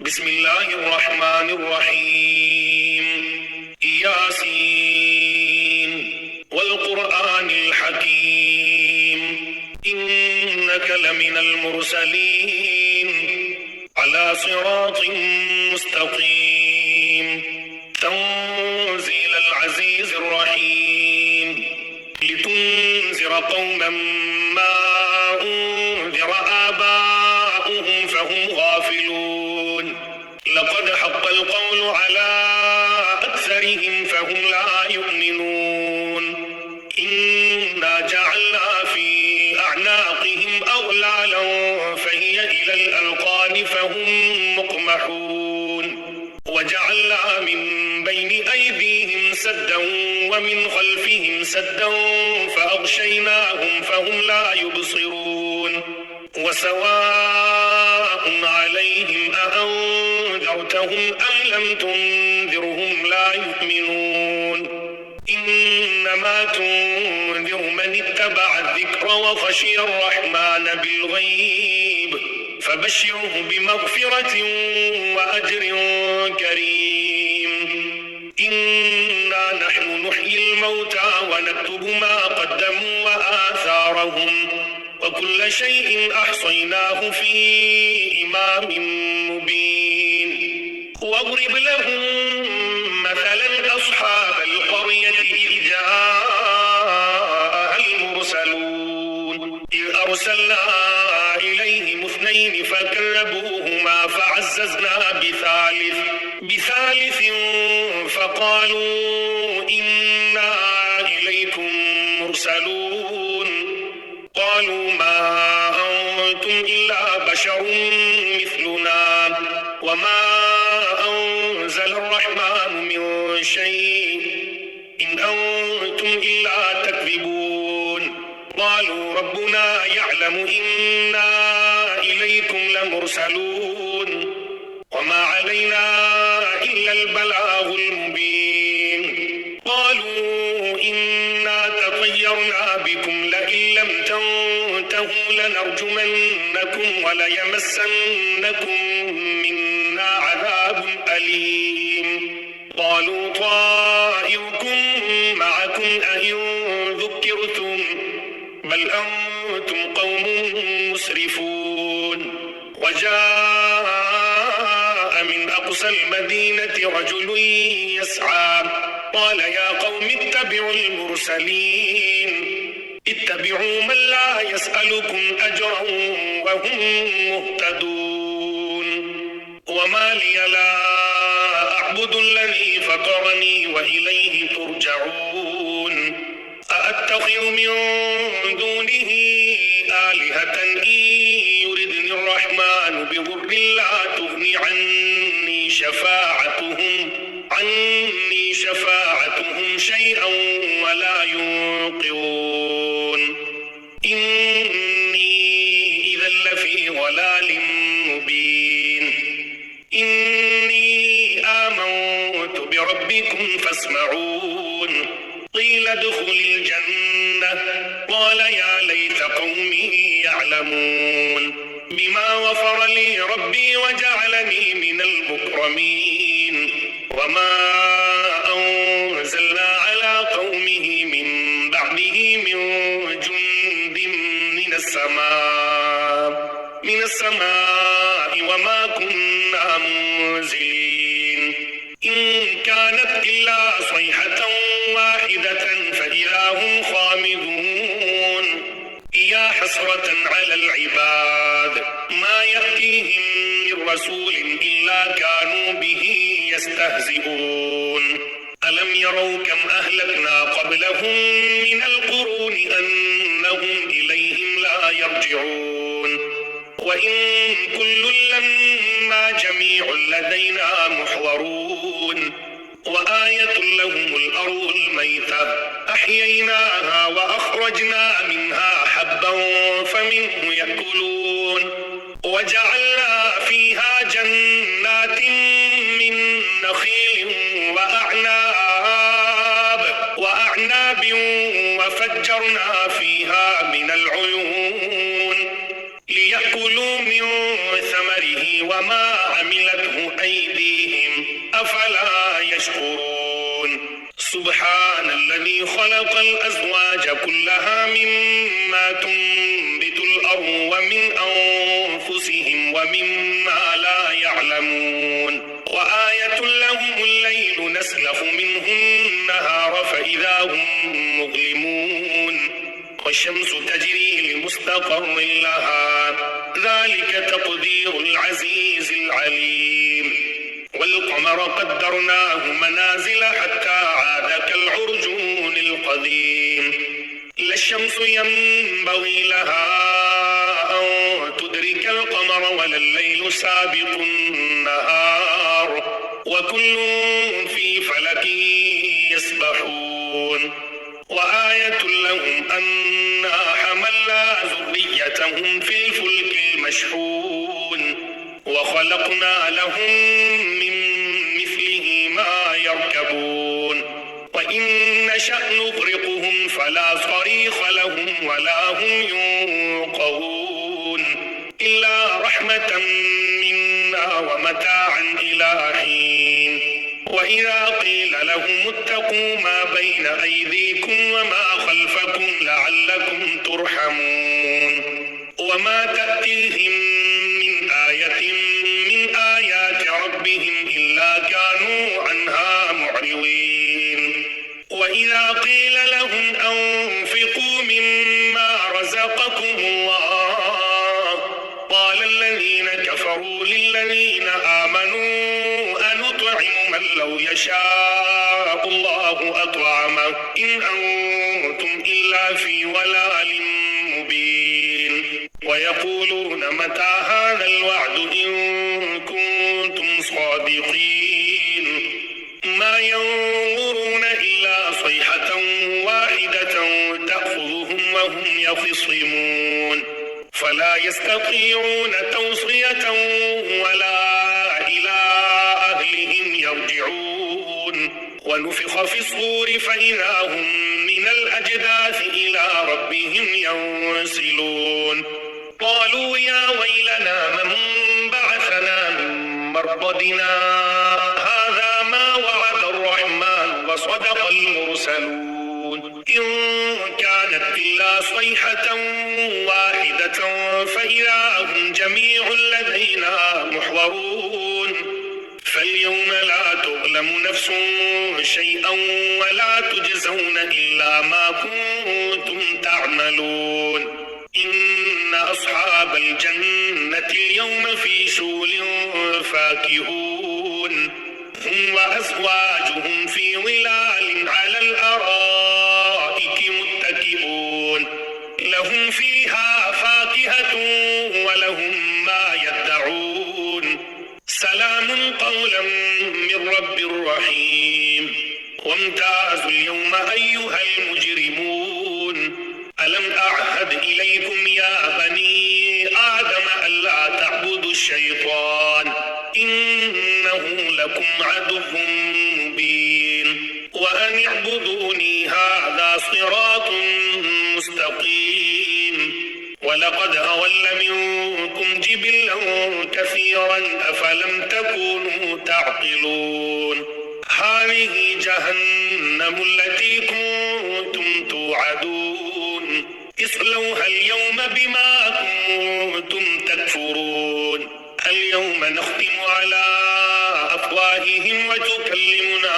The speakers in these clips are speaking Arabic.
بسم الله الرحمن الرحيم. ياسين والقرآن الحكيم إنك لمن المرسلين على صراط مستقيم تنزيل العزيز الرحيم لتنذر قوما ما أنذر آباؤهم فهم غافلون لقد حق القول على أكثرهم فهم لا يؤمنون إنا جعلنا في أعناقهم أغلالا فهي إلى الأذقان فهم مقمحون وجعلنا من بين أيديهم سدا ومن خلفهم سدا فأغشيناهم فهم لا يبصرون وسواء عليهم أأنذرتهم أم لم تنذرهم لا يؤمنون إنما تنذر من اتبع الذكر وخشي الرحمن بالغيب فبشره بمغفرة وأجر كريم إنا نحن نحيي الموتى ونكتب ما قدموا وآثارهم وكل شيء أحصيناه في إمام مبين واضرب لهم مثلا أصحاب القرية إذ جاءها المرسلون إذ أرسلنا إليهم اثنين فكذبوهما فعززنا بثالث فقالوا إنا إليكم مرسلون قالوا ما أنتم إلا بشر مثلنا وما أنزل الرحمن من شيء إن أنتم إلا تكذبون قالوا ربنا يعلم إنا إليكم لمرسلون وما علينا إلا البلاغ المبين قالوا إنا تطيرنا بكم لئن لم تنتهوا لنرجمنكم وليمسنكم منا عذاب أليم قالوا طائركم معكم أئن ذكرتم بل أنتم قوم مسرفون وجاء من أقصى المدينة رجل يسعى قال يا قوم اتبعوا المرسلين اتبعوا من لا يسألكم أجرا وهم مهتدون وما لي لا أعبد الذي فطرني وإليه ترجعون أأتخذ من دونه آلهة إن يردني الرحمن بضر لا تغني عني شفاعتهم شيئا ولا ينقذون إني إذا لفي ضلال مبين إني آمنت بربكم فاسمعون قيل ادخل الجنة قال يا ليت قومي يعلمون بما غفر لي ربي وجعلني من المكرمين وما أنزلنا على قومه من بعده من جند من السماء وما كنا منزلين إن كانت إلا صيحة واحدة فإذا هم خامدون يا حسرة على العباد ما يأتيهم من رسول إلا كانوا به يستهزئون ألم يروا كم أهلكنا قبلهم من القرون أنهم إليهم لا يرجعون وإن كل لما جميع لدينا محضرون وآية لهم الأرض الميتة أحييناها وأخرجنا منها حبا فمنه يأكلون وجعلنا فيها جنات من نخيل وأعناب وفجرنا فيها من العيون ليأكلوا من ثمره وما عملته يشكرون سبحان الذي خلق الأزواج كلها مما تنبت الأرض ومن أنفسهم ومما لا يعلمون وآية لهم الليل نسلخ منه النهار فإذا هم مظلمون والشمس تجري لمستقر لها ذلك تقدير العزيز العليم والقمر قدرناه منازل حتى عاد كالعرجون القديم لا الشمس ينبغي لها أن تدرك القمر ولا الليل سابق النهار وكل في فلك يسبحون وآية لهم أنا حملنا ذريتهم في الفلك المشحون وخلقنا لهم من مثله ما يركبون وإن نشأ نغرقهم فلا صريخ لهم ولا هم ينقذون إلا رحمة منا ومتاعا إلى حين وإذا قيل لهم اتقوا ما بين أيديكم وما خلفكم لعلكم ترحمون وما تأتيهم من آية من آيات ربهم إلا كانوا عنها معرضين وإذا قيل لهم أنفقوا مما رزقكم الله قال الذين كفروا للذين آمنوا أنطعم من لو يشاء الله أطعمه إن أنتم إلا في ضلال مبين ويقولون متى هذا الوعد إن كنتم صادقين ما ينظرون إلا صيحة واحدة تأخذهم وهم يخصمون فلا يستطيعون توصية ولا إلى أهلهم يرجعون ونفخ في الصور فإذا هم من الأجداث إلى ربهم ينسلون قالوا يا ويلنا من بعثنا من مرقدنا هذا ما وعد الرحمن وصدق المرسلون إن كانت إلا صيحة واحدة فإذا هم جميع لدينا محضرون فاليوم لا تظلم نفس شيئا ولا تجزون إلا ما كنتم تعملون إن أصحاب الجنة اليوم في شغل فاكهون هم وأزواجهم في ظلال على الأرائك متكئون لهم فيها فاكهة ولهم ما يدعون سلام قولا من رب رحيم وامتازوا اليوم أيها المجرمون ألم أعهد إليكم يا بني آدم ألا تعبدوا الشيطان إنه لكم عدو مبين وأن اعبدوني هذا صراط مستقيم ولقد أضل منكم جبلا كثيرا أفلم تكونوا تعقلون هذه جهنم التي كنتم توعدون اصلوها اليوم بما كنتم تكفرون اليوم نختم على أفواههم وتكلمنا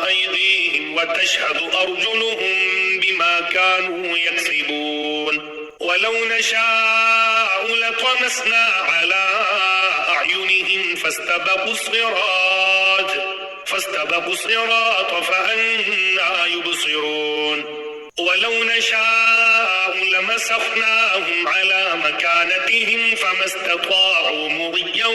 أيديهم وتشهد أرجلهم بما كانوا يكسبون ولو نشاء لطمسنا على أعينهم فاستبقوا الصراط فأنى يبصرون ولو نشاء لمسخناهم على مكانتهم فما استطاعوا مضيا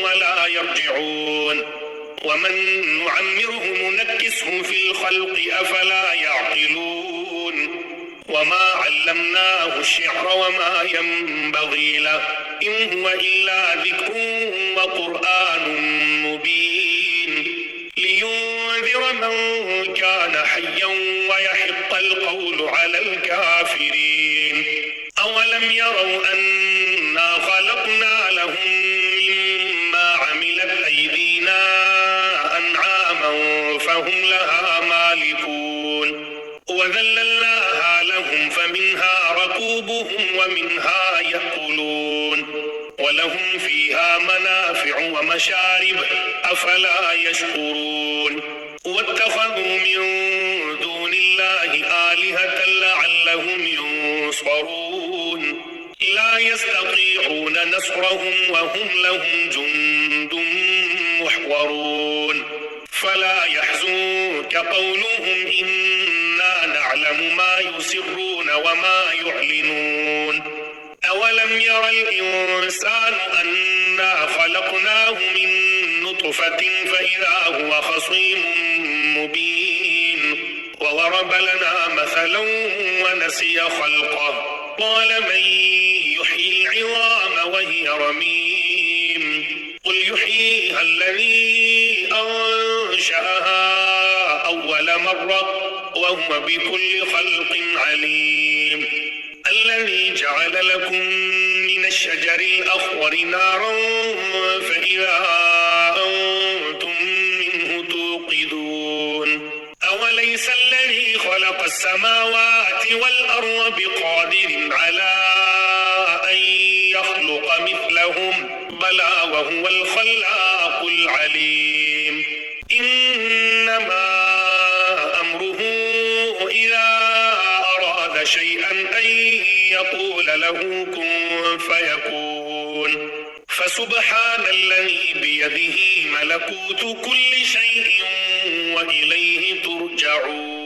ولا يرجعون ومن نعمره ننكسه في الخلق أفلا يعقلون وما علمناه الشعر وما ينبغي له إن هو إلا ذكر وقرآن مبين لينذر من كان حيا ويحق القول على الكافرين أولم يروا أنا خلقنا لهم مما عملت أيدينا أنعاما فهم لها مالكون وذللناها لهم فمنها ركوبهم ومنها يأكلون ولهم فيها منافع ومشارب أفلا يشكرون واتخذوا من دون الله آلهة لعلهم ينصرون لا يستطيعون نصرهم وهم لهم جند محضرون فلا يحزنك قولهم إنا نعلم ما يسرون وما يعلنون أولم ير الإنسان أنا خلقناه من نطفة فإذا هو خصيم مبين وضرب لنا مثلا ونسي خلقه قال من يحيي العظام وهي رميم قل يحييها الذي أنشأها أول مرة وهو بكل خلق عليم الذي جعل لكم من الشجر الأخضر نارا فإذا أنتم منه توقدون أوليس الذي خلق السماوات والأرض بقادر على أن يخلق مثلهم بلى وهو الخلاق العليم إنما أمره إذا أراد شيئا أن يقول له كن فيكون فسبحان الذي بيده ملكوت كل شيء وإليه ترجعون